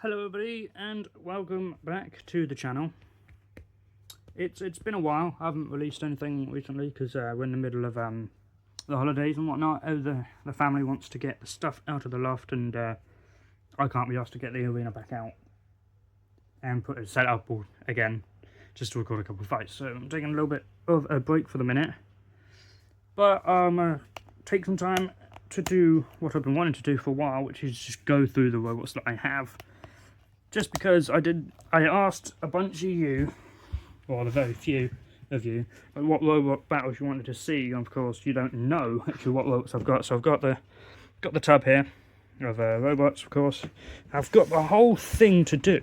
Hello everybody and welcome back to the channel. It's been a while. I haven't released anything recently because we're in the middle of the holidays and whatnot. The family wants to get the stuff out of the loft, and I can't be asked to get the arena back out and put it set up again just to record a couple of fights. So I'm taking a little bit of a break for the minute, but take some time to do what I've been wanting to do for a while, which is just go through the robots that I have. Just because I asked a bunch of you, or the very few of you, what robot battles you wanted to see. Of course, you don't know actually what robots I've got. So I've got the tub here of robots. Of course, I've got the whole thing to do.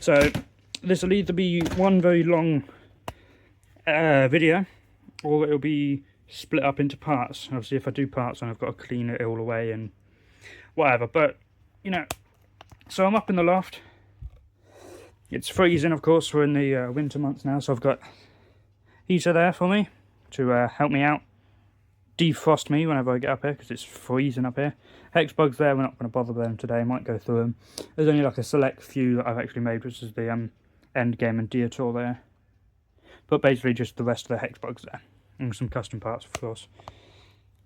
So this will either be one very long video, or it'll be split up into parts. Obviously, if I do parts, then I've got to clean it all away and whatever. But you know, so I'm up in the loft. It's freezing, of course. We're in the winter months now, so I've got heater there for me to help me out, defrost me whenever I get up here because it's freezing up here. Hex bugs there, we're not going to bother with them today. I might go through them. There's only like a select few that I've actually made, which is the Endgame and Diotor there. But basically just the rest of the hex bugs there. And some custom parts, of course.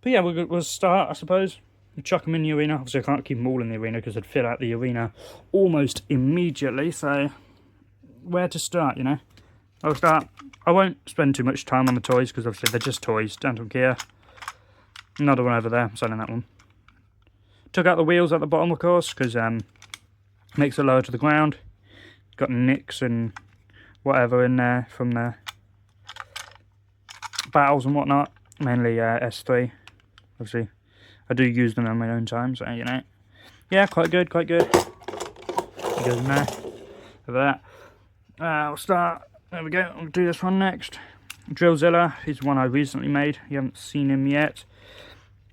But yeah, we'll start, I suppose. Chuck them in the arena. Obviously I can't keep them all in the arena because they'd fill out the arena almost immediately, so where to start, you know? I won't spend too much time on the toys because obviously they're just toys. Down to Kia. Another one over there, I'm selling that one. Took out the wheels at the bottom, of course, because makes it lower to the ground. Got nicks and whatever in there from the battles and whatnot. Mainly S3. Obviously, I do use them in my own time, so you know. Yeah, quite good, quite good. It goes in there. Over that. We'll start, there we go, I'll do this one next. Drillzilla is one I recently made. You haven't seen him yet.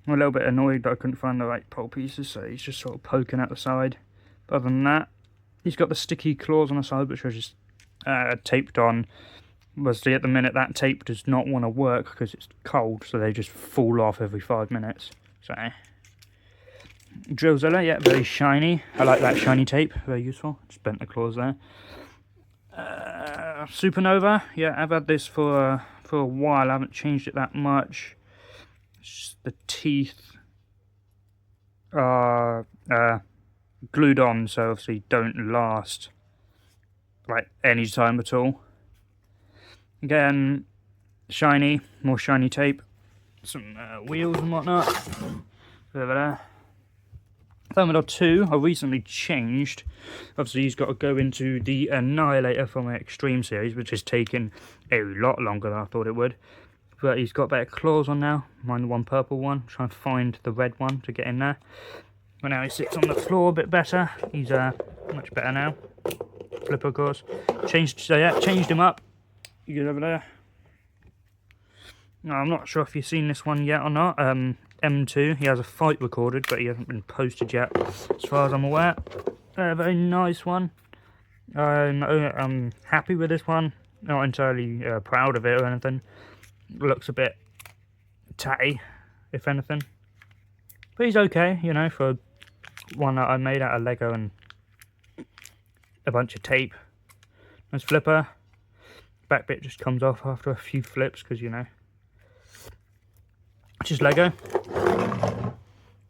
I'm a little bit annoyed that I couldn't find the right pole pieces, so he's just sort of poking at the side. But other than that, he's got the sticky claws on the side, which are just taped on. Obviously, at the minute, that tape does not want to work because it's cold, so they just fall off every 5 minutes. So, Drillzilla, yeah, very shiny. I like that shiny tape, very useful. Just bent the claws there. Supernova, yeah, I've had this for a while. I haven't changed it that much. It's just the teeth are glued on, so obviously don't last like any time at all. Again, shiny, more shiny tape, some wheels and whatnot. Over there. Thermidor 2, I recently changed. Obviously, he's got to go into the Annihilator from the Extreme series, which has taken a lot longer than I thought it would. But he's got better claws on now. Mine the one purple one. Trying to find the red one to get in there. But now he sits on the floor a bit better. He's much better now. Flipper, of course. Changed him up. You get over there. No, I'm not sure if you've seen this one yet or not. M2, he has a fight recorded, but he hasn't been posted yet, as far as I'm aware. Very nice one. I'm happy with this one. Not entirely proud of it or anything. Looks a bit tatty, if anything. But he's okay, you know, for one that I made out of Lego and a bunch of tape. Nice flipper. Back bit just comes off after a few flips, because, you know, just Lego.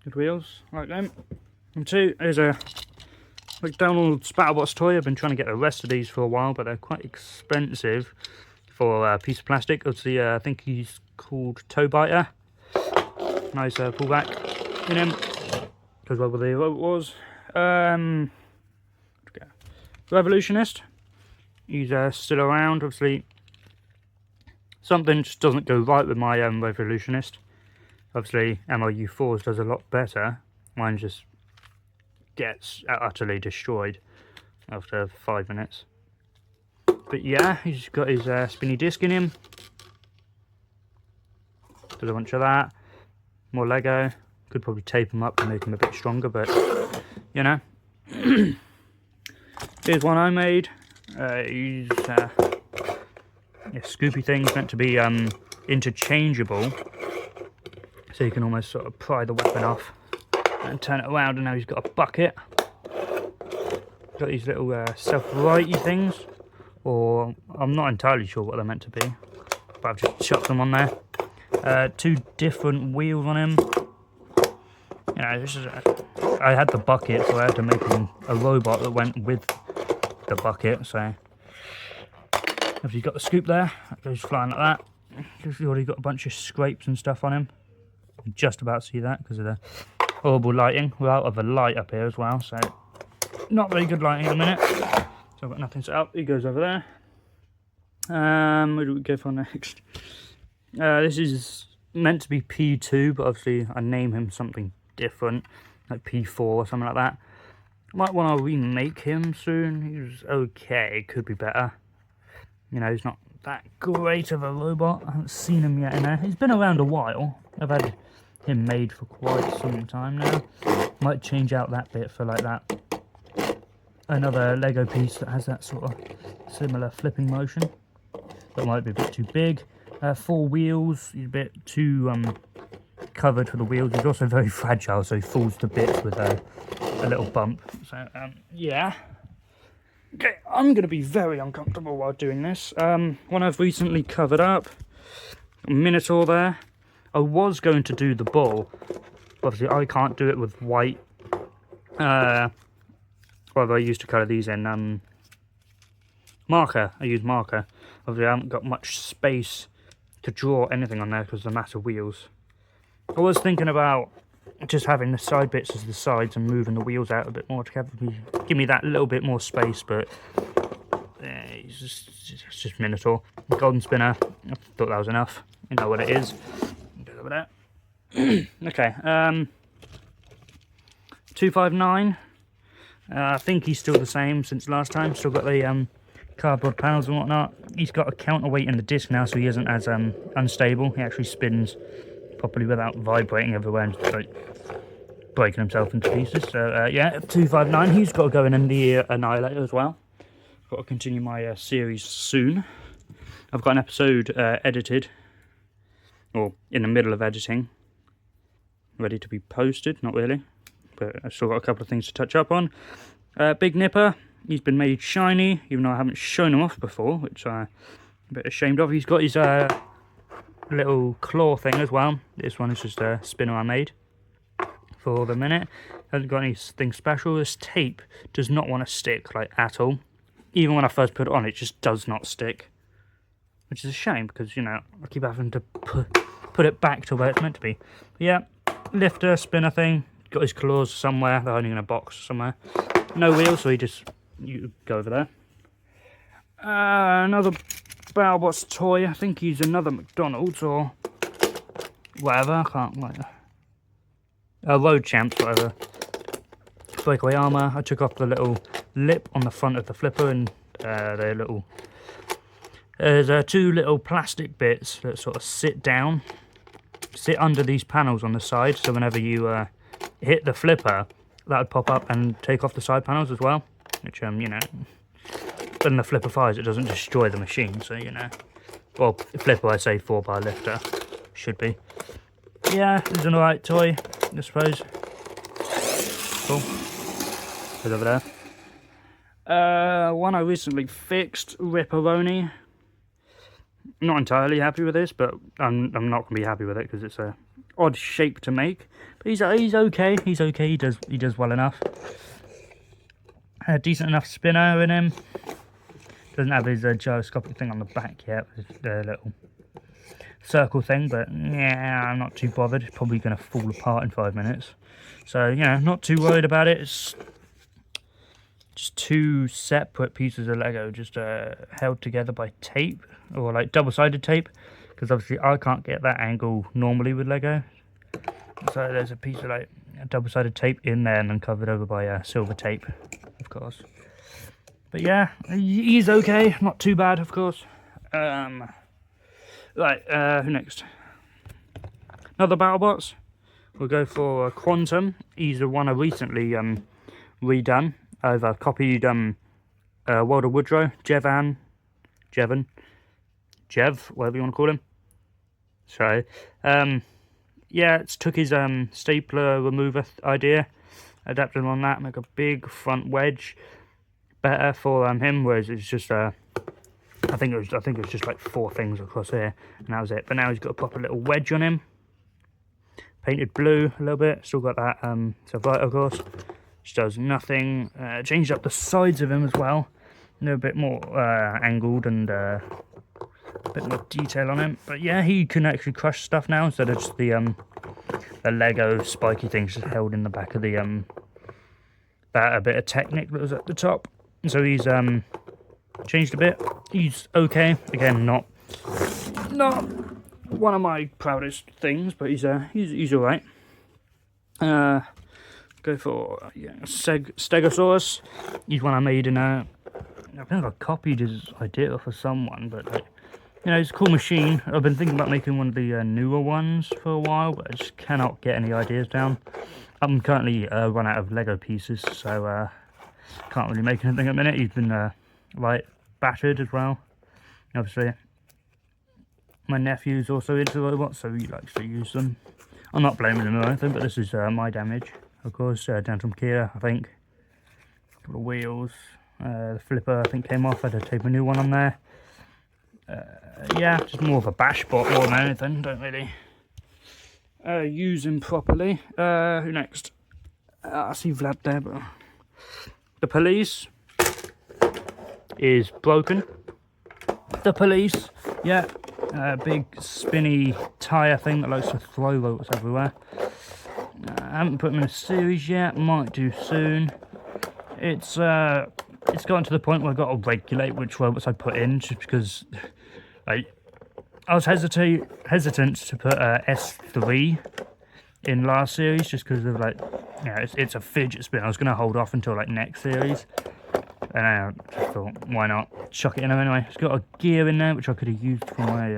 Good wheels, like them. And 2, there's a McDonald's Battlebots toy. I've been trying to get the rest of these for a while, but they're quite expensive for a piece of plastic. Obviously, I think he's called Toe Biter. Nice pullback in him. Goes well with the what it was. Revolutionist. He's still around. Obviously, something just doesn't go right with my Revolutionist. Obviously, MLU4's does a lot better. Mine just gets utterly destroyed after 5 minutes. But yeah, he's got his spinny disc in him. Does a bunch of that. More Lego. Could probably tape him up to make him a bit stronger, but you know. Here's one I made. He's Scoopy thing's meant to be interchangeable. So you can almost sort of pry the weapon off and turn it around, and now he's got a bucket. got these little self-righty things, or I'm not entirely sure what they're meant to be, but I've just chucked them on there. 2 different wheels on him. You know, this is I had the bucket, so I had to make him a robot that went with the bucket. So if you've got the scoop there, that goes flying like that. He's already got a bunch of scrapes and stuff on him. You can just about see that because of the horrible lighting. We're out of a light up here as well, so not very good lighting at the minute. So I've got nothing set up. He goes over there. Where do we go for next? This is meant to be P2, but obviously I name him something different, like P4 or something like that. Might want to remake him soon. He was okay, could be better. You know, he's not that great of a robot. I haven't seen him yet in there. He's been around a while. I've had him made for quite some time now. Might change out that bit for like that. Another Lego piece that has that sort of similar flipping motion. That might be a bit too big. 4 wheels, he's a bit too covered for the wheels. He's also very fragile, so he falls to bits with a little bump. So yeah. Okay, I'm going to be very uncomfortable while doing this. One I've recently covered up, Minotaur there. I was going to do the bull. Obviously, I can't do it with white. Well, I used to colour these in marker. I use marker. Obviously, I haven't got much space to draw anything on there because of the massive wheels. I was thinking about just having the side bits as the sides and moving the wheels out a bit more to give me that little bit more space, but it's just Minotaur. Golden spinner, I thought that was enough. You know what it is. Go over there. Okay, 259. I think he's still the same since last time. Still got the cardboard panels and whatnot. He's got a counterweight in the disc now, so he isn't as unstable. He actually spins properly without vibrating everywhere and like breaking himself into pieces. So yeah, 259. He's got to go in the Annihilator as well. Got to continue my series soon. I've got an episode edited, or in the middle of editing, ready to be posted. Not really, but I've still got a couple of things to touch up on. Big Nipper. He's been made shiny, even though I haven't shown him off before, which I'm a bit ashamed of. He's got his little claw thing as well. This one is just a spinner I made for the minute. Hasn't got anything special. This tape does not want to stick, like, at all. Even when I first put it on, it just does not stick. Which is a shame, because, you know, I keep having to put it back to where it's meant to be. But yeah, lifter, spinner thing. Got his claws somewhere. They're only in a box somewhere. No wheels, so you go over there. Another BattleBots toy. I think he's another McDonald's or whatever. I can't like Road Champs, whatever. Breakaway armor. I took off the little lip on the front of the flipper and their little. There's 2 little plastic bits that sort of sit under these panels on the side. So whenever you hit the flipper, that would pop up and take off the side panels as well. Which you know, when the flipper fires, it doesn't destroy the machine. So you know, well, flipper I say 4-bar lifter should be. Yeah, it's an alright toy, I suppose. Cool. Goes over there. One I recently fixed, Ripperoni. Not entirely happy with this, but I'm not gonna be happy with it because it's a odd shape to make. But he's okay. He's okay. He does well enough. A decent enough spinner in him. Doesn't have his gyroscopic thing on the back yet. The little circle thing, but yeah, I'm not too bothered. It's probably going to fall apart in 5 minutes. So, you know, not too worried about it. It's just 2 separate pieces of Lego just held together by tape, or like double-sided tape, because obviously I can't get that angle normally with Lego. So there's a piece of like double-sided tape in there and then covered over by silver tape, of course. But yeah, he's okay, not too bad, of course. Right, who next? Another BattleBots. We'll go for Quantum. He's the one I recently redone. I've copied World of Woodrow, Jev, whatever you want to call him. So, yeah, it's took his stapler remover idea, adapted on that, make a big front wedge. better for him, whereas it's just I think it was just like 4 things across here, and that was it. But now he's got a proper little wedge on him, painted blue a little bit. Still got that Survivor, of course, which does nothing. Changed up the sides of him as well, a little bit more angled and a bit more detail on him. But yeah, he can actually crush stuff now instead of just the Lego spiky things just held in the back of the that a bit of Technic that was at the top. So he's changed a bit. He's okay. Again, not one of my proudest things, but he's all right. Go for Stegosaurus. He's one I made in a. I think I copied his idea off of someone, but like, you know, it's a cool machine. I've been thinking about making one of the newer ones for a while, but I just cannot get any ideas down. I'm currently run out of Lego pieces, so can't really make anything at the minute. He's been like battered as well. Obviously, my nephew's also into robots, so he likes to use them. I'm not blaming him or anything, but this is my damage, of course, down from Kia, I think. A couple of wheels. The flipper, I think, came off. I had to tape a new one on there. Yeah, just more of a bash bot more than anything. Don't really use him properly. Who next? I see Vlad there, but the police is broken. The police, yeah, big spinny tyre thing that likes to throw robots everywhere. I haven't put them in a series yet. Might do soon. It's gotten to the point where I've got to regulate which robots I put in, just because I was hesitant to put S3 in last series, just because of like, you know, it's a fidget spinner. I was going to hold off until like next series, and I just thought, why not chuck it in there anyway. It's got a gear in there which I could have used for my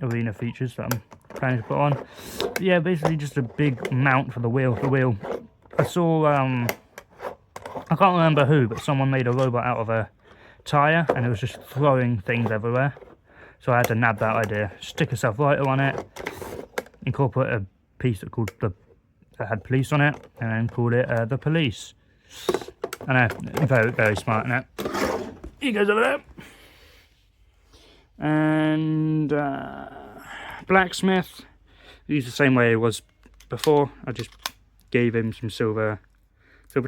arena features that I'm planning to put on. But yeah, basically just a big mount for the wheel. I saw I can't remember who, but someone made a robot out of a tyre, and it was just throwing things everywhere. So I had to nab that idea, stick a self-righter on it, incorporate a piece that had police on it, and then called it the police. I know, very, very smart in it. He goes over there. And blacksmith, he's the same way he was before. I just gave him some silver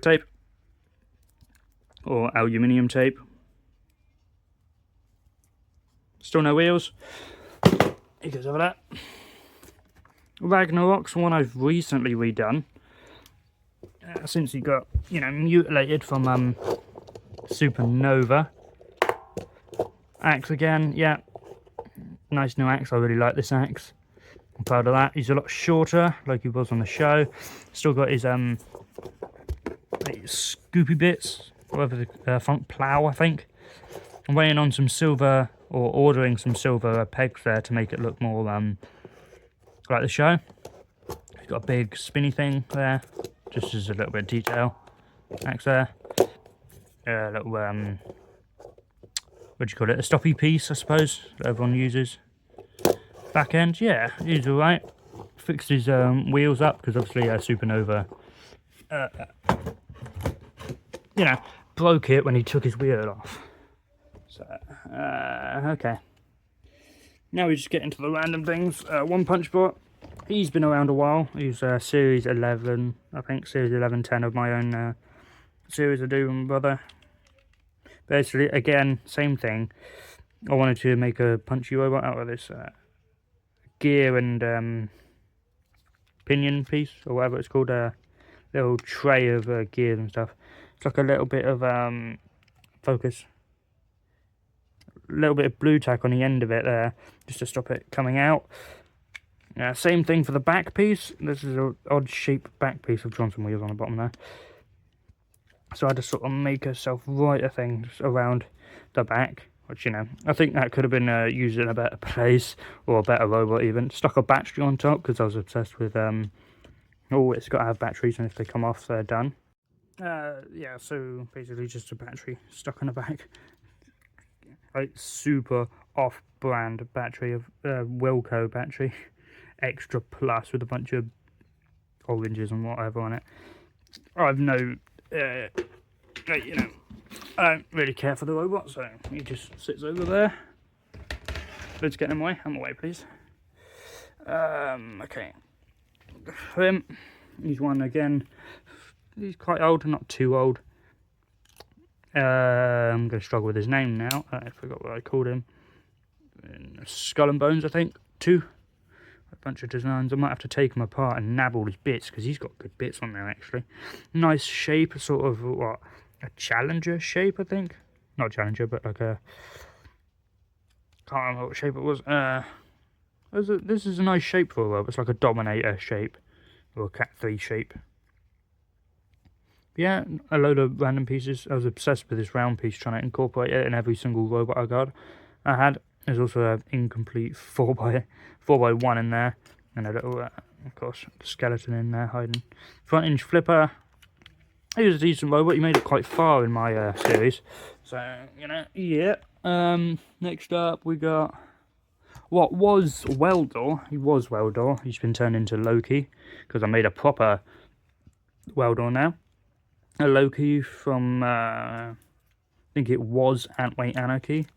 tape or aluminium tape. Still no wheels. He goes over that. Ragnarok's one I've recently redone. Since he got, you know, mutilated from Supernova. Axe again, yeah. Nice new axe. I really like this axe. I'm proud of that. He's a lot shorter, like he was on the show. Still got his scoopy bits, whatever the front plough, I think. I'm waiting on some silver, or ordering some silver pegs there to make it look more like the show. He's got a big spinny thing there, just as a little bit of detail. Axe there. A little what do you call it? A stoppy piece, I suppose, that everyone uses. Back end, yeah, he's alright. Fixed his wheels up because obviously Supernova, you know, broke it when he took his wheel off. So, okay. Now we just get into the random things. One Punch Bot, he's been around a while. He's Series 11, I think, Series 1110 of my own series I do with my brother. Basically, again, same thing. I wanted to make a punchy robot out of this gear and pinion piece, or whatever it's called, a little tray of gears and stuff. It's like a little bit of focus. A little bit of blue tack on the end of it there, just to stop it coming out. Same thing for the back piece. This is an odd shaped back piece with Johnson wheels on the bottom there. So I had to sort of make a self-righter thing just around the back, which, you know, I think that could have been used in a better place, or a better robot even. Stuck a battery on top because I was obsessed with, oh, it's got to have batteries, and if they come off, they're done. Yeah, so basically just a battery stuck on the back. Like super off-brand battery of Wilco battery, extra plus with a bunch of oranges and whatever on it. I've no, you know, I don't really care for the robot, so he just sits over there. Let's get him away. I'm away, please. Okay. For him, he's one again. He's quite old, not too old. I'm going to struggle with his name now. I forgot what I called him. Skull and Bones, I think. 2. A bunch of designs. I might have to take him apart and nab all his bits, because he's got good bits on there, actually. Nice shape, sort of, what, a Challenger shape, I think. Not Challenger, but like a... Can't remember what shape it was. This is a nice shape for a robot. It's like a Dominator shape, or a Cat 3 shape. Yeah, a load of random pieces. I was obsessed with this round piece, trying to incorporate it in every single robot I had. There's also an incomplete 4x1 in there, and a little, of course, skeleton in there hiding. Front hinge flipper. He was a decent robot. He made it quite far in my series, so you know, yeah. Next up we got what was Weldor. He was Weldor. He's been turned into Loki because I made a proper Weldor now. A Loki from, I think it was Antweight Anarchy.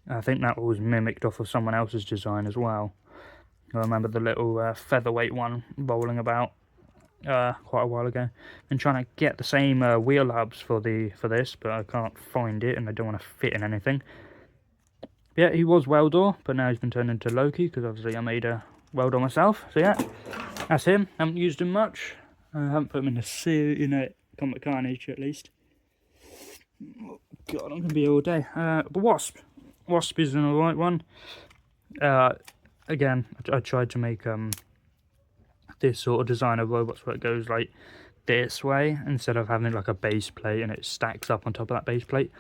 I think that was mimicked off of someone else's design as well. I remember the little featherweight one rolling about quite a while ago. Been trying to get the same wheel hubs for this, but I can't find it, and I don't want to fit in anything. Yeah, he was Weldor, but now he's been turned into Loki because obviously I made a Weldor myself. So yeah, that's him. Haven't used him much. I haven't put him in a Comic Carnage at least. Oh, God, I'm gonna be here all day. The Wasp. Wasp is an alright one. Again, I tried to make this sort of design of robots where it goes like this way instead of having like a base plate and it stacks up on top of that base plate.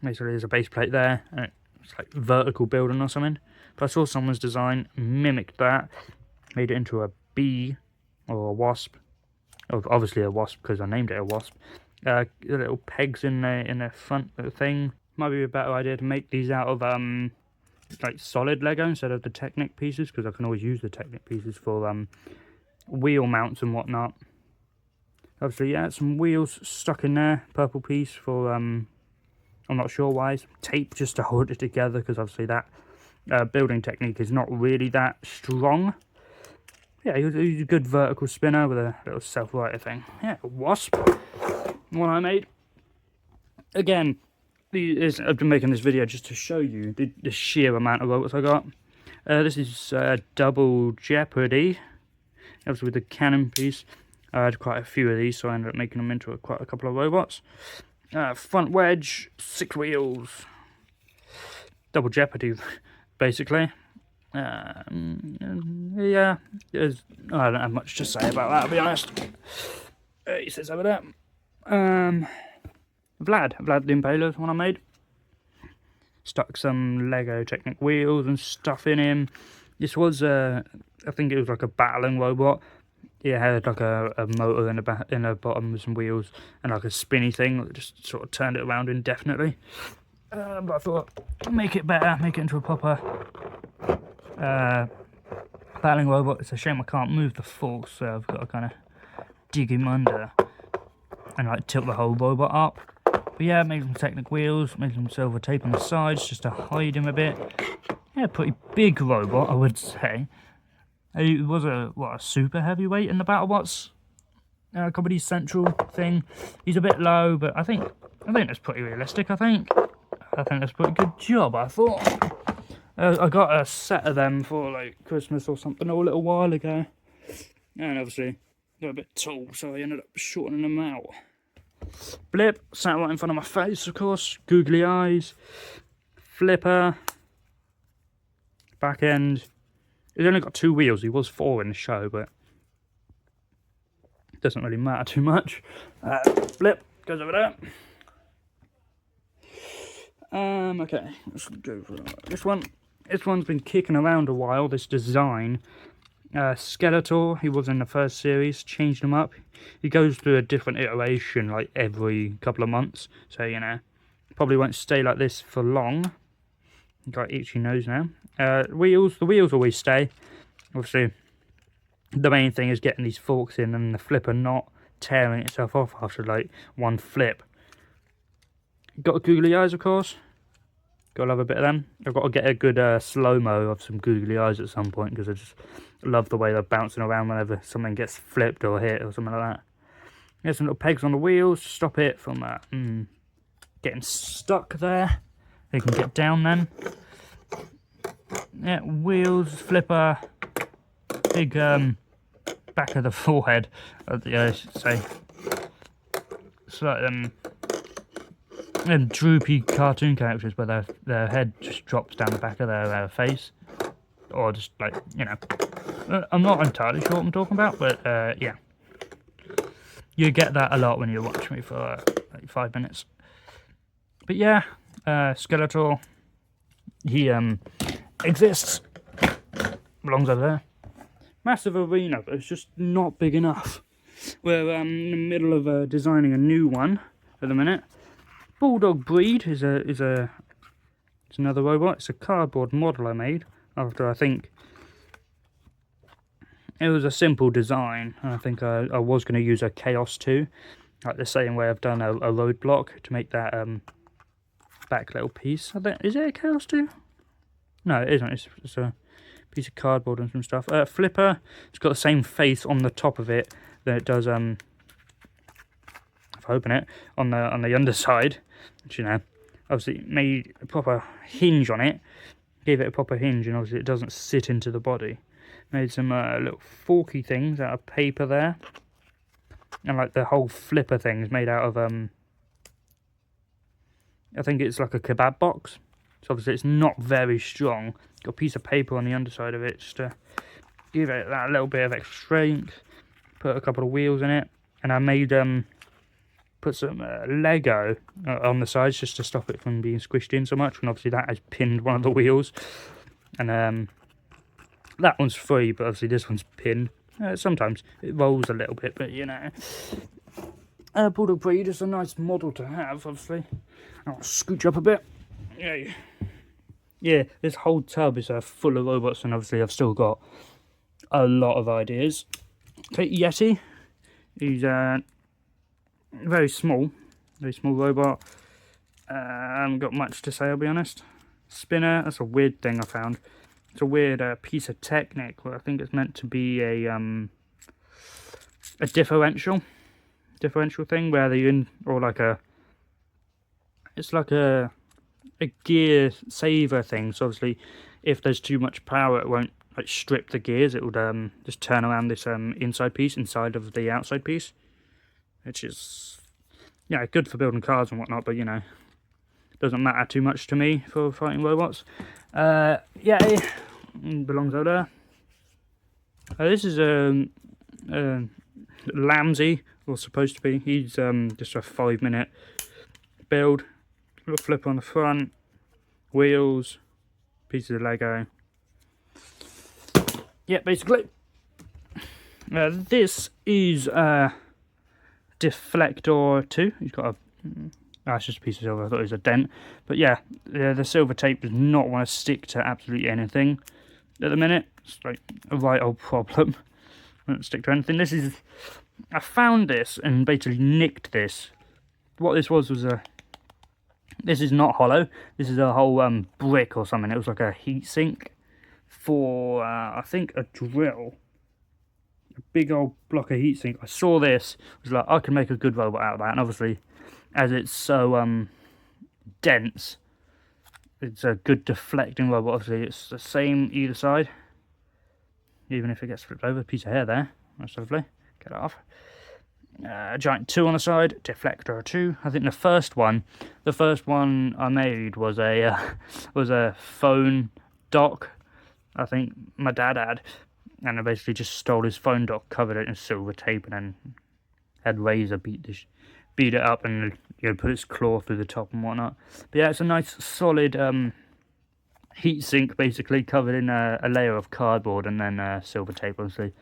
Basically, there's a base plate there and it's like vertical building or something. But I saw someone's design, mimicked that, made it into a bee or a wasp. Obviously a wasp because I named it a wasp. The little pegs in the front of the thing. Might be a better idea to make these out of like solid Lego instead of the Technic pieces, because I can always use the Technic pieces for wheel mounts and whatnot. Obviously, yeah, some wheels stuck in there. Purple piece for I'm not sure why. Some tape just to hold it together, because obviously that building technique is not really that strong. Yeah, he was a good vertical spinner with a little self-righter thing. Yeah, Wasp. One I made. Again, I've been making this video just to show you the sheer amount of robots I got. This is Double Jeopardy. Obviously with the cannon piece. I had quite a few of these, so I ended up making them into quite a couple of robots. Front wedge, 6 wheels. Double Jeopardy, basically. Yeah, I don't have much to say about that, to be honest. He sits over there. Vlad the Impaler is one I made. Stuck some Lego Technic wheels and stuff in him. This was, I think it was like a battling robot. It had like a motor in the bottom with some wheels and like a spinny thing that just sort of turned it around indefinitely. But I thought, make it better, make it into a proper battling robot. It's a shame I can't move the forks, so I've got to kind of dig him under and like tilt the whole robot up. But yeah, made some Technic wheels, made some silver tape on the sides just to hide him a bit. Yeah, pretty big robot, I would say. He was a super heavyweight in the BattleBots Comedy Central thing. He's a bit low, but I think that's pretty realistic. I think that's a pretty good job. I thought I got a set of them for like Christmas or something a little while ago, and obviously they're a bit tall, so I ended up shortening them out. Blip sat right in front of my face, of course. Googly eyes. Flipper. Back end. He's only got 2 wheels. He was 4 in the show, but it doesn't really matter too much. Blip goes over there. Okay, let's go for this one. This one's been kicking around a while, this design. Skeletor, he was in the first series, changed him up. He goes through a different iteration like every couple of months, so you know, probably won't stay like this for long. Got itchy nose now. The wheels always stay. Obviously, the main thing is getting these forks in and the flipper not tearing itself off after like one flip. Got googly eyes, of course. Gotta love a bit of them. I've got to get a good slow-mo of some googly eyes at some point, because I just love the way they're bouncing around whenever something gets flipped or hit or something like that. There's some little pegs on the wheels to stop it from getting stuck there. They can get down then. Yeah, wheels, flipper, big back of the forehead, I should say. It's like them droopy cartoon characters where their head just drops down the back of their face. Or just like, you know. I'm not entirely sure what I'm talking about, but yeah. You get that a lot when you watch me for like 5 minutes. But yeah, Skeletor, he exists. Belongs over there. Massive arena, but it's just not big enough. We're in the middle of designing a new one at the minute. Bulldog Breed is another robot. It's a cardboard model I made after, I think, it was a simple design. I think I was going to use a Chaos 2, like the same way I've done a roadblock to make that back little piece. Is it a Chaos 2? No, it isn't. It's a piece of cardboard and some stuff. Flipper, it's got the same face on the top of it that it does. If I open it on the underside, which, you know, obviously made a proper hinge on it. Gave it a proper hinge, and obviously it doesn't sit into the body. Made some little forky things out of paper there, and like the whole flipper thing is made out of I think it's like a kebab box. So obviously it's not very strong. Got a piece of paper on the underside of it just to give it that little bit of extra strength. Put a couple of wheels in it, and I made put some Lego on the sides just to stop it from being squished in so much. And obviously that has pinned one of the wheels, and that one's free, but obviously this one's pinned. Sometimes it rolls a little bit, but you know. Bulldog Breed is a nice model to have, obviously. I'll scooch up a bit. Yeah, this whole tub is full of robots, and obviously I've still got a lot of ideas. Okay, Yeti. He's very small robot. I haven't got much to say, I'll be honest. Spinner, that's a weird thing I found. It's a weird piece of Technic where I think it's meant to be a differential thing where it's like a gear saver thing. So obviously if there's too much power it won't like strip the gears, it would just turn around this inside piece inside of the outside piece, which is, yeah, good for building cars and whatnot, but you know, doesn't matter too much to me for fighting robots. Yeah, it belongs over there. This is Lamsey, or supposed to be. He's just a 5-minute build. Little flipper on the front, wheels, pieces of Lego. Yeah, basically. This is Deflector 2. He's got a... That's just a piece of silver. I thought it was a dent. But yeah, the silver tape does not want to stick to absolutely anything at the minute. It's like a right old problem. It won't stick to anything. This is... I found this and basically nicked this. What this was a... This is not hollow. This is a whole brick or something. It was like a heat sink for, I think, a drill. A big old block of heat sink. I saw this. I was like, I can make a good robot out of that. And obviously, as it's so dense, it's a good deflecting robot. Obviously, it's the same either side. Even if it gets flipped over. A piece of hair there. That's lovely. Get it off. Giant 2 on the side, Deflector 2. I think the first one I made was a phone dock. I think my dad had, and I basically just stole his phone dock, covered it in silver tape, and then had Razor beat it up, and you know, put its claw through the top and whatnot. But yeah, it's a nice solid heat sink, basically covered in a layer of cardboard and then silver tape, obviously.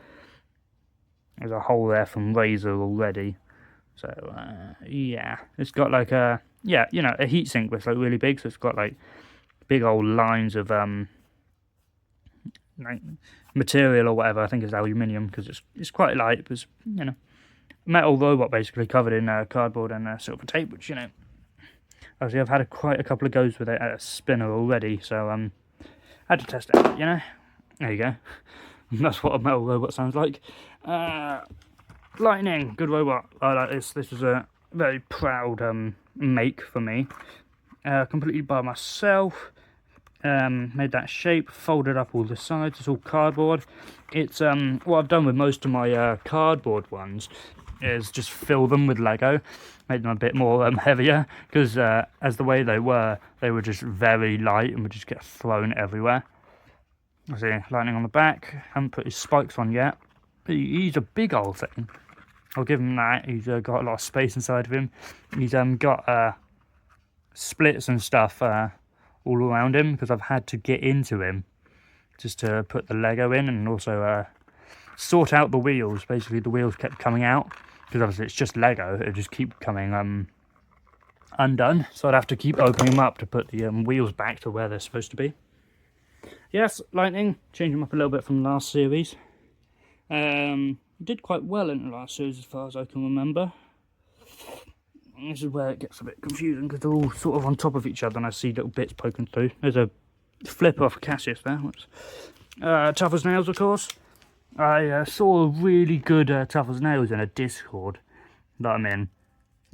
There's a hole there from Razor already. So, yeah. It's got like a, yeah, you know, a heatsink, but it's like really big. So it's got like big old lines of like material or whatever. I think it's aluminium because it's quite light. But it's, you know, metal robot basically covered in cardboard and silver tape, which, you know, Obviously, I've had quite a couple of goes with it at a spinner already, so I had to test it out, you know. There you go. That's what a metal robot sounds like. Lightning, good robot. I like this. This was a very proud make for me. Completely by myself. Made that shape, folded up all the sides. It's all cardboard. It's what I've done with most of my cardboard ones is just fill them with Lego, make them a bit more heavier, because as the way they were just very light and would just get thrown everywhere. I see lightning on the back. Haven't put his spikes on yet. He's a big old thing. I'll give him that. He's got a lot of space inside of him. He's got splits and stuff all around him, because I've had to get into him just to put the Lego in, and also sort out the wheels. Basically, the wheels kept coming out, because obviously it's just Lego. It just keep coming undone. So I'd have to keep opening them up to put the wheels back to where they're supposed to be. Yes, Lightning, changed him up a little bit from the last series. Did quite well in the last series as far as I can remember. This is where it gets a bit confusing, because they're all sort of on top of each other and I see little bits poking through. There's a flip off Cassius there. Tough as Nails, of course. I saw a really good Tough as Nails in a Discord that I'm in.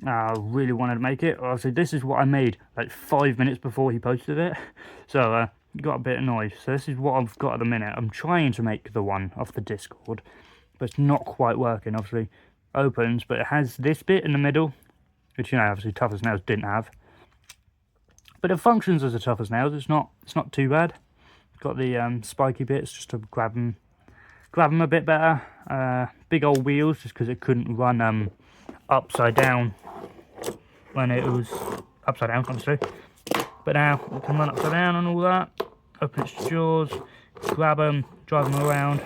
I really wanted to make it. Obviously, this is what I made like 5 minutes before he posted it. So, got a bit annoyed. So this is what I've got at the minute. I'm trying to make the one off the Discord, but it's not quite working. Obviously opens, but it has this bit in the middle, which, you know, obviously Tough as Nails didn't have, but it functions as a Tough as Nails. It's not too bad. Got the spiky bits just to grab them a bit better. Big old wheels, just because it couldn't run upside down when it was upside down, obviously. But now it can run upside down and all that. Open its jaws, grab them, drive them around,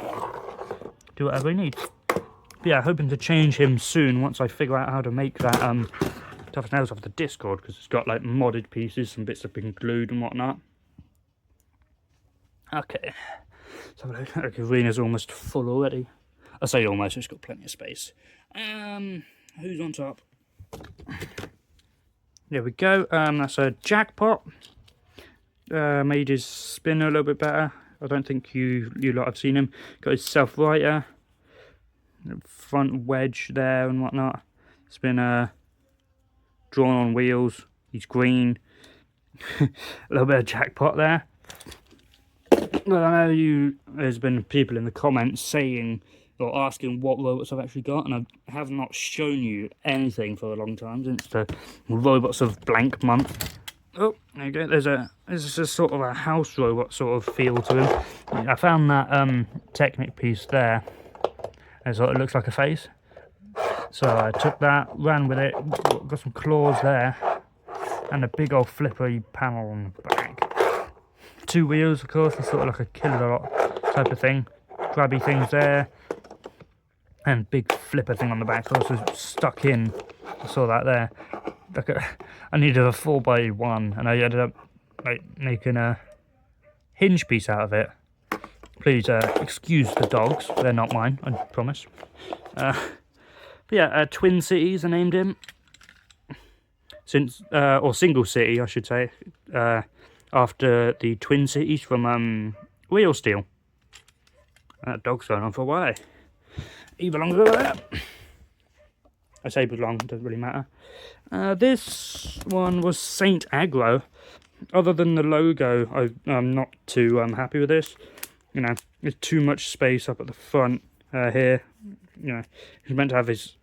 do whatever he needs. But yeah, hoping to change him soon once I figure out how to make that Tough as Nails off the Discord, because it's got like modded pieces, some bits have been glued and whatnot. Okay, so the arena's almost full already. I say almost, it's got plenty of space. Who's on top? There we go. That's a Jackpot. Made his spinner a little bit better. I don't think you lot have seen him. Got his self-righter, front wedge there and whatnot. It's been drawn on wheels. He's green. A little bit of Jackpot there. Well, I know there's been people in the comments saying or asking what robots I've actually got, and I have not shown you anything for a long time, since the robots of blank month. Oh, there you go. There's a sort of a house robot sort of feel to him. I found that Technic piece there, and so it looks like a face. So I took that, ran with it, got some claws there, and a big old flippery panel on the back. 2 wheels, of course, it's sort of like a Killalot type of thing. Grabby things there, and big flipper thing on the back, also stuck in. I saw that there. I needed a 4x1, and I ended up like making a hinge piece out of it. Please excuse the dogs, they're not mine, I promise. But yeah, Twin Cities I named him. Since or Single City, I should say, after the Twin Cities from Wheel Steel. That dog's going on for a while. He belongs over there. I say belong, doesn't really matter. This one was Saint Agro. Other than the logo, I'm not too happy with this. You know, there's too much space up at the front here. You know, he's meant to have his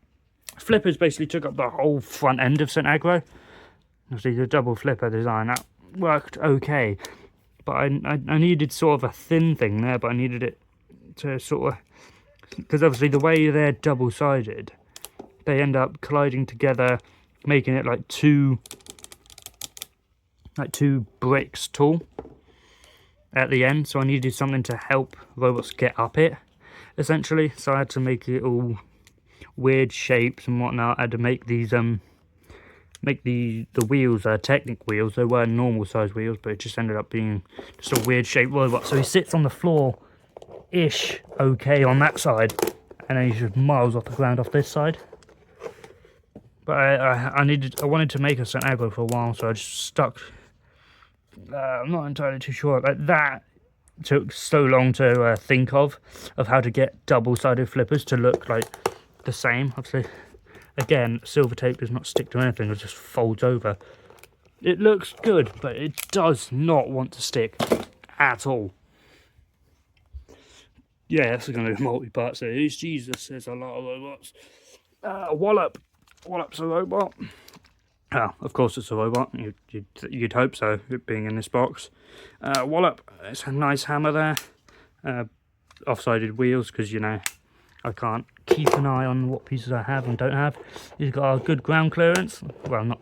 flippers basically took up the whole front end of Saint Agro. Obviously, the double flipper design, that worked okay. But I needed sort of a thin thing there, but I needed it to sort of, because obviously the way they're double-sided, they end up colliding together, making it like two bricks tall at the end. So I needed something to help robots get up it, essentially. So I had to make it all weird shapes and whatnot. I had to make these make the wheels Technic wheels. They were normal size wheels, but it just ended up being just a weird shaped robot. So he sits on the floor ish okay on that side, and then he's just miles off the ground off this side. But I wanted to make a St. Aggro for a while, so I just stuck. I'm not entirely too sure. Like that took so long to think of how to get double-sided flippers to look like the same. Obviously, again, silver tape does not stick to anything; it just folds over. It looks good, but it does not want to stick at all. Yeah, this is going to be a multi-part series. Jesus, there's a lot of robots. Wallop. Wallop's a robot. Oh, of course it's a robot. You'd hope so, it being in this box. Wallop, it's a nice hammer there. Off-sided wheels, because, you know, I can't keep an eye on what pieces I have and don't have. He's got a good ground clearance. Well,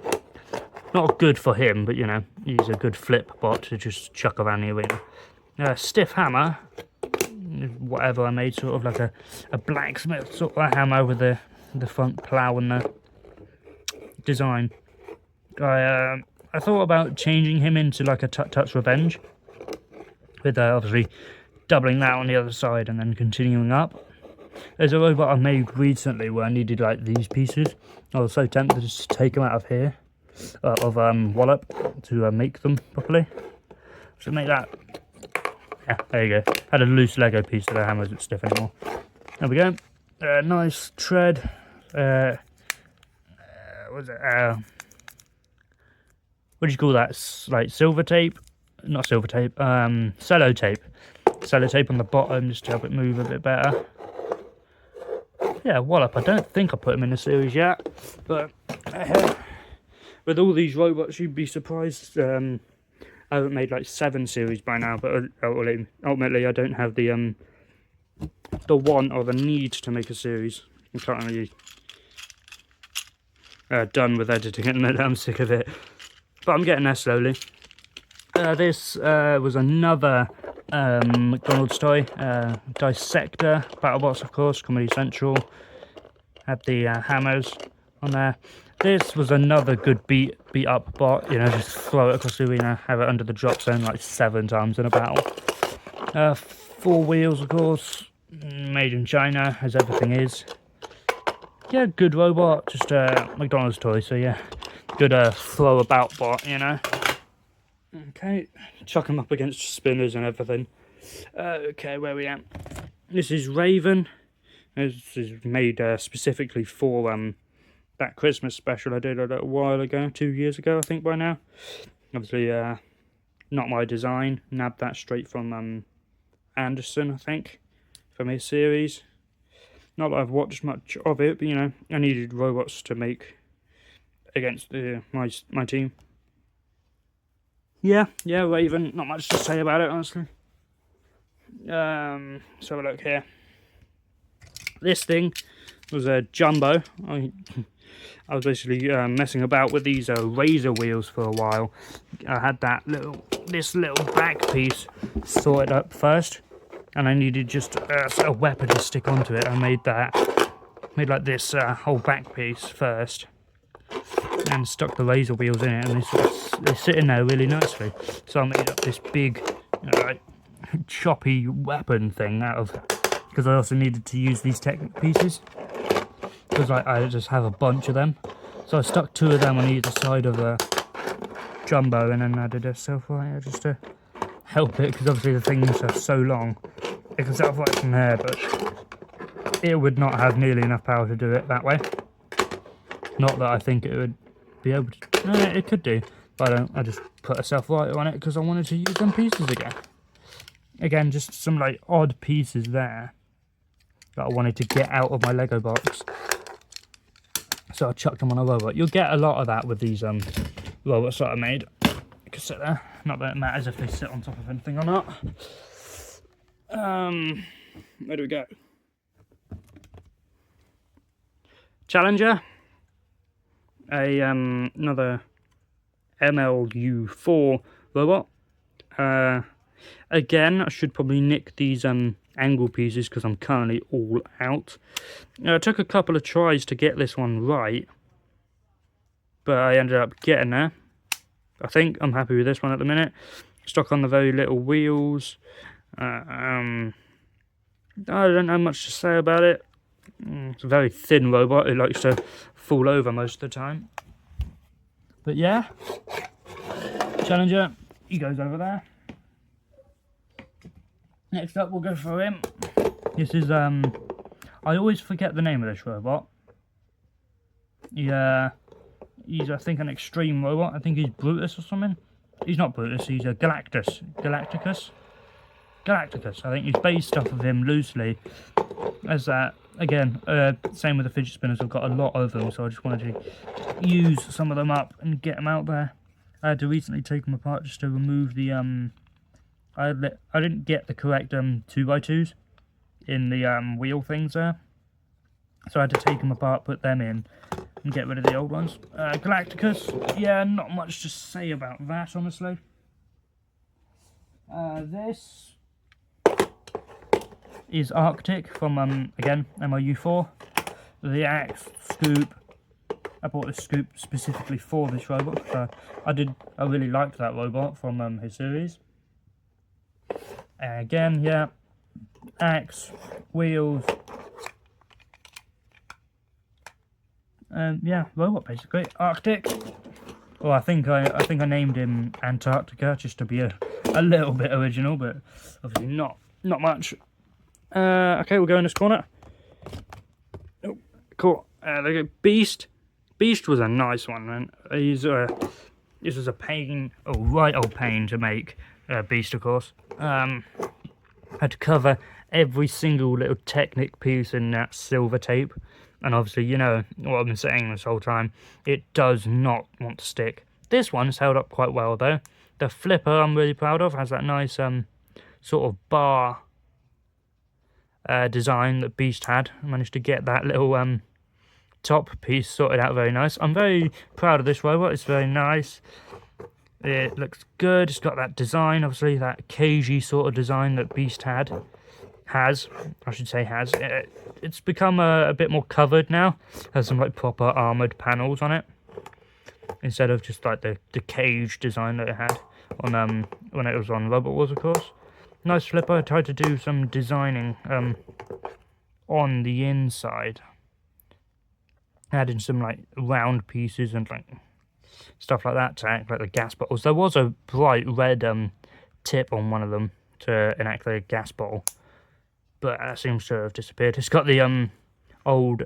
not good for him, but, you know, he's a good flip bot to just chuck around the arena. Stiff hammer. Whatever I made, sort of like a blacksmith sort of hammer with the front plough and the design. I thought about changing him into like a Tut-Tut's Revenge, with obviously doubling that on the other side and then continuing up. There's a robot I made recently where I needed like these pieces. I was so tempted to just take them out of here, of Wallop, to make them properly. So make that. Yeah, there you go. Had a loose Lego piece that the hammer isn't stiff anymore. There we go. Nice tread. What is it? What do you call that? It's like silver tape? Not silver tape. Cello tape. Cello tape on the bottom just to help it move a bit better. Yeah, Wallop. I don't think I put him in the series yet, but with all these robots, you'd be surprised. I haven't made like 7 series by now, but ultimately I don't have the want or the need to make a series. I'm currently done with editing it and I'm sick of it. But I'm getting there slowly. This was another McDonald's toy. Dissector, BattleBots of course, Comedy Central. Had the hammers on there. This was another good beat up bot, you know, just throw it across the arena, have it under the drop zone like 7 times in a battle. 4 wheels, of course, made in China, as everything is. Yeah, good robot, just a McDonald's toy, so yeah, good throw about bot, you know. Okay, chuck him up against spinners and everything. Okay, where we at? This is Raven. This is made specifically for that Christmas special I did a little while ago, 2 years ago I think by now. Obviously not my design, nabbed that straight from Anderson I think, from his series. Not that I've watched much of it, but you know, I needed robots to make against my team. Yeah, Raven, not much to say about it honestly. Let's have a look here. This thing was a jumbo. I was basically messing about with these razor wheels for a while. I had this little back piece sorted up first, and I needed just a weapon to stick onto it. I made like this whole back piece first, and stuck the razor wheels in it, and they sit in there really nicely. So I made up this big, choppy weapon thing out of, because I also needed to use these Technic pieces. Because I just have a bunch of them, so I stuck 2 of them on either side of the jumbo, and then added a self-lighter just to help it, because obviously the things are so long. It can self-light from there, but it would not have nearly enough power to do it that way. Not that I think it would be able to. No, it could do, but I just put a self-lighter on it because I wanted to use them pieces again. Again, just some like odd pieces there that I wanted to get out of my Lego box. So I chucked them on a robot. You'll get a lot of that with these robots that I made. You can sit there. Not that it matters if they sit on top of anything or not. Where do we go? Challenger. Another MLU4 robot. Again, I should probably nick these angle pieces because I'm currently all out. It took a couple of tries to get this one right, but I ended up getting there. I think I'm happy with this one at the minute. Stuck on the very little wheels. I don't know much to say about it. It's a very thin robot. It likes to fall over most of the time. But yeah, Challenger, he goes over there. Next up, we'll go for him. This is, I always forget the name of this robot. Yeah, he's, I think, an extreme robot. I think he's Brutus or something. He's not Brutus, he's a Galactus. Galacticus. I think he's based off of him loosely. As that, again, same with the fidget spinners. I've got a lot of them, so I just wanted to use some of them up and get them out there. I had to recently take them apart just to remove the I didn't get the correct 2x2s in the wheel things there, so I had to take them apart, put them in, and get rid of the old ones. Galacticus, yeah, not much to say about that, honestly. This is Arctic from, again, MOU4. The axe, scoop. I bought this scoop specifically for this robot. I really liked that robot from his series. Again, yeah, axe, wheels. Yeah, robot basically. Arctic. Well, I think I named him Antarctica just to be a little bit original, but obviously not much. Okay, we'll go in this corner. Oh, cool. There you go. Beast. Beast was a nice one, man. This was a pain, a right old pain to make. Beast, of course. Had to cover every single little Technic piece in that silver tape. And obviously, you know what I've been saying this whole time, it does not want to stick. This one's held up quite well, though. The flipper I'm really proud of has that nice sort of bar design that Beast had. I managed to get that little top piece sorted out very nice. I'm very proud of this robot. It's very nice. It looks good. It's got that design, obviously, that cagey sort of design that Beast has. It's become a bit more covered now. Has some like proper armoured panels on it, instead of just like the cage design that it had on when it was on Robot Wars, of course. Nice flipper. I tried to do some designing on the inside, adding some like round pieces and like stuff like that to act like the gas bottles. There was a bright red tip on one of them to enact the gas bottle, but that seems to have disappeared. It's got the old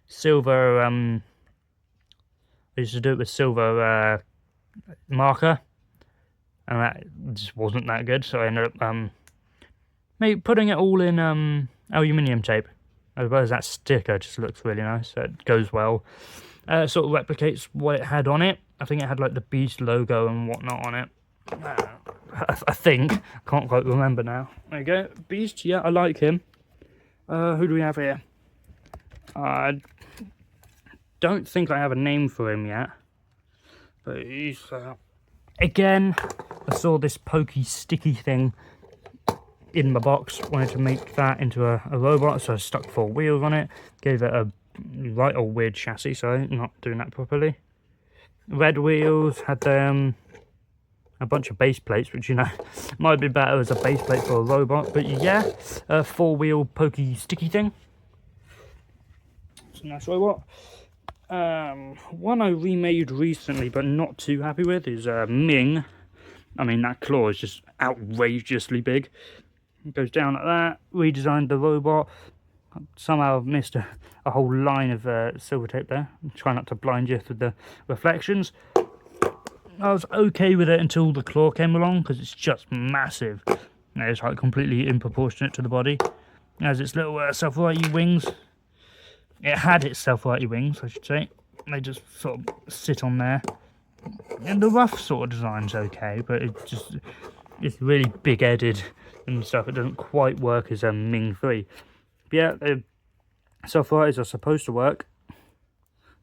silver, I used to do it with silver marker, and that just wasn't that good, so I ended up maybe putting it all in aluminium tape, as well as that sticker. Just looks really nice, so it goes well. Sort of replicates what it had on it. I think it had like the Beast logo and whatnot on it. I think. Can't quite remember now. There you go. Beast, yeah, I like him. Who do we have here? I don't think I have a name for him yet. But he's... again, I saw this pokey, sticky thing in my box. Wanted to make that into a robot, so I stuck 4 wheels on it. Gave it a right old weird chassis, so not doing that properly. Red wheels, had a bunch of base plates, which, you know, might be better as a base plate for a robot, but yeah, a 4-wheel pokey sticky thing. It's a nice robot. One I remade recently but not too happy with is Ming. I mean, that claw is just outrageously big. It goes down like that. Redesigned the robot. Somehow I've missed a whole line of silver tape there. Try not to blind you with the reflections. I was okay with it until the claw came along, because it's just massive. It's like completely disproportionate to the body. It has its little self-righty wings. It had its self-righty wings, I should say. They just sort of sit on there. And the rough sort of design's okay, but it's really big-headed and stuff. It doesn't quite work as a Ming 3. But yeah, the self-righters are supposed to work.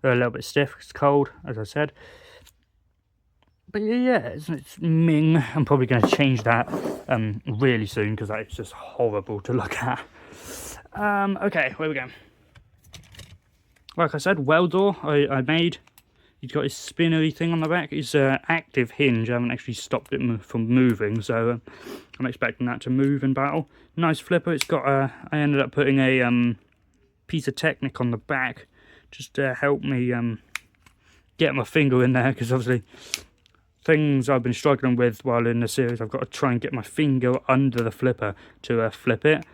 They're a little bit stiff, it's cold, as I said. But yeah, it's Ming. I'm probably going to change that really soon, because that is just horrible to look at. Okay, where we go? Like I said, Weldor, I made. He's got his spinnery thing on the back. His active hinge, I haven't actually stopped it from moving, so I'm expecting that to move in battle. Nice flipper. It's got I ended up putting a piece of Technic on the back, just to help me get my finger in there, because obviously things I've been struggling with while in the series, I've got to try and get my finger under the flipper to flip it,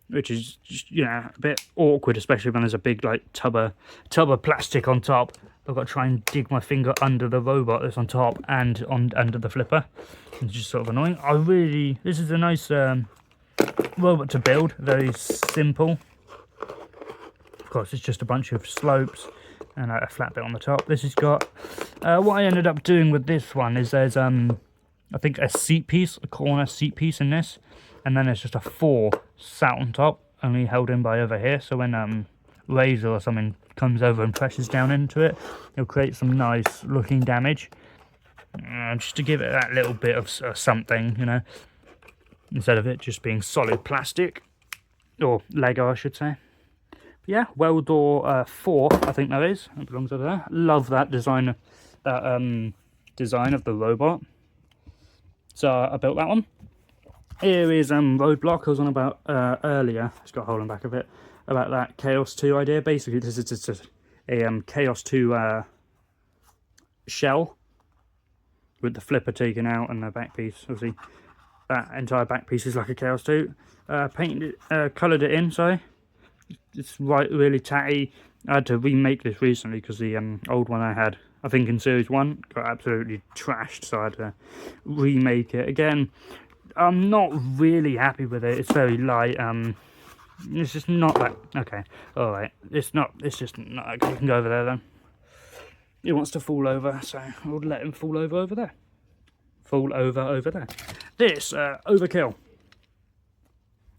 which is just, you know, a bit awkward, especially when there's a big like tub of plastic on top. I've got to try and dig my finger under the robot that's on top and under the flipper. It's just sort of annoying. This is a nice robot to build, very simple. Of course, it's just a bunch of slopes and a flat bit on the top. This has got, what I ended up doing with this one is there's, I think a seat piece, a corner seat piece in this, and then there's just a 4 sat on top, only held in by over here, so when Razor or something comes over and presses down into it, it'll create some nice looking damage, just to give it that little bit of something, you know, instead of it just being solid plastic, or Lego I should say. Yeah, Weldor 4, I think that is. It belongs over there. Love that design, design of the robot. So I built that one. Here is Roadblock I was on about earlier. It's got a hole in the back of it. About that Chaos 2 idea. Basically, this is just a Chaos 2 shell with the flipper taken out and the back piece. Obviously, that entire back piece is like a Chaos 2. Painted it, coloured it in. Sorry. It's really tatty. I had to remake this recently because the old one I had, I think in Series 1, got absolutely trashed, so I had to remake it. Again, I'm not really happy with it. It's very light. It's just not that... Okay, alright. It's just not... Okay, you can go over there then. He wants to fall over, so I'll let him fall over there. Fall over there. This, Overkill.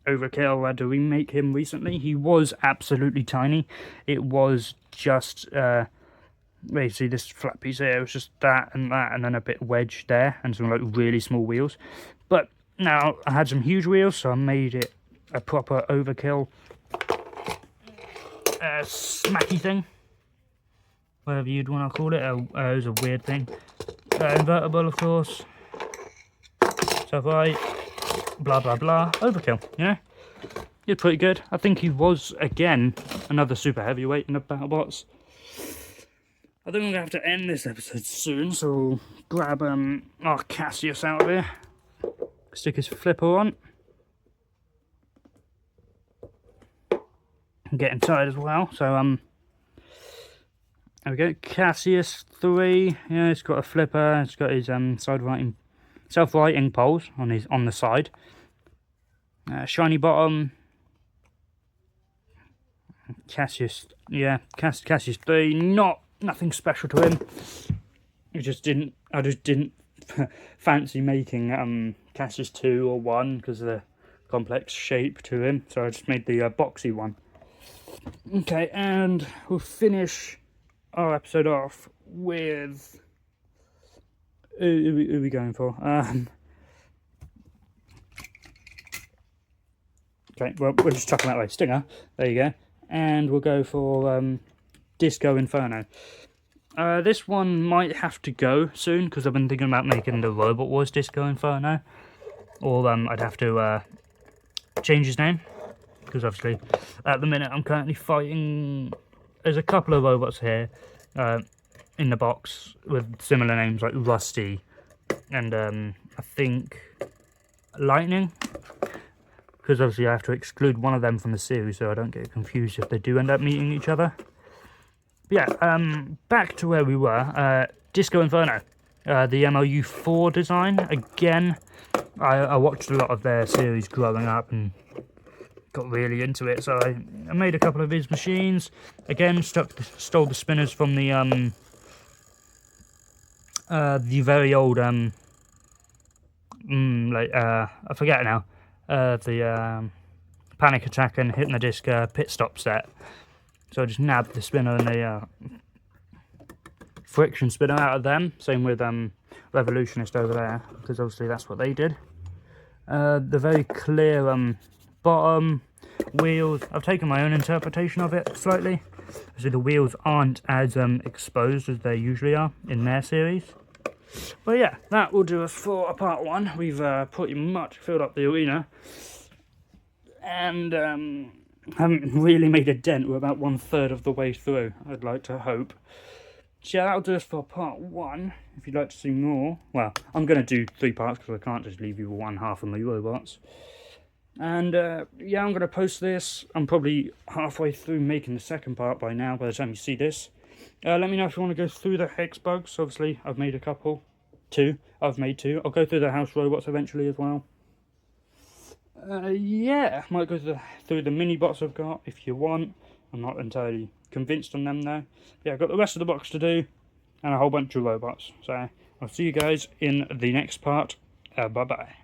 Overkill, I had to remake him recently. He was absolutely tiny. It was just basically this flat piece here. It was just that, and then a bit wedged there, and some like really small wheels. But now I had some huge wheels, so I made it a proper Overkill smacky thing, whatever you'd want to call it. It was a weird thing. Invertible, of course. So right. Blah blah blah. Overkill, yeah. You're pretty good. I think he was again another super heavyweight in the BattleBots. I think I'm gonna have to end this episode soon, so we'll grab our Cassius out of here. Stick his flipper on. I'm getting tired as well, so there we go. Cassius 3. Yeah, it's got a flipper. It's got his self-righting poles on the side. Shiny bottom. Cassius, yeah, Cassius 3. Nothing special to him. I just didn't fancy making Cassius 2 or 1 because of the complex shape to him. So I just made the boxy one. Okay, and we'll finish our episode off with... Who are we going for? Okay, well, we'll just chuck them that way. Stinger, there you go. And we'll go for Disco Inferno. This one might have to go soon, because I've been thinking about making the Robot Wars Disco Inferno. Or I'd have to change his name, because obviously at the minute I'm currently fighting... There's a couple of robots here in the box with similar names like Rusty and I think Lightning, because obviously I have to exclude one of them from the series so I don't get confused if they do end up meeting each other. But yeah, back to where we were. Disco Inferno, the MLU4 design. Again, I watched a lot of their series growing up and got really into it, so I made a couple of his machines. Again, stole the spinners from the very old I forget now, the Panic Attack and Hitting the Disc pit stop set. So I just nabbed the spinner and the friction spinner out of them. Same with Revolutionist over there, because obviously that's what they did. The very clear bottom wheels, I've taken my own interpretation of it slightly. So the wheels aren't as exposed as they usually are in their series. But yeah, that will do us for a part one. We've pretty much filled up the arena. And haven't really made a dent. We're about 1/3 of the way through, I'd like to hope. So yeah, that'll do us for part 1. If you'd like to see more, well, I'm going to do 3 parts because I can't just leave you with one half of my robots. And yeah, I'm going to post this. I'm probably halfway through making the second part by now, by the time you see this. Let me know if you want to go through the hex bugs. Obviously, I've made a couple. 2. I've made 2. I'll go through the house robots eventually as well. Yeah, might go through the mini bots I've got if you want. I'm not entirely convinced on them though. Yeah, I've got the rest of the box to do and a whole bunch of robots. So I'll see you guys in the next part. Bye bye.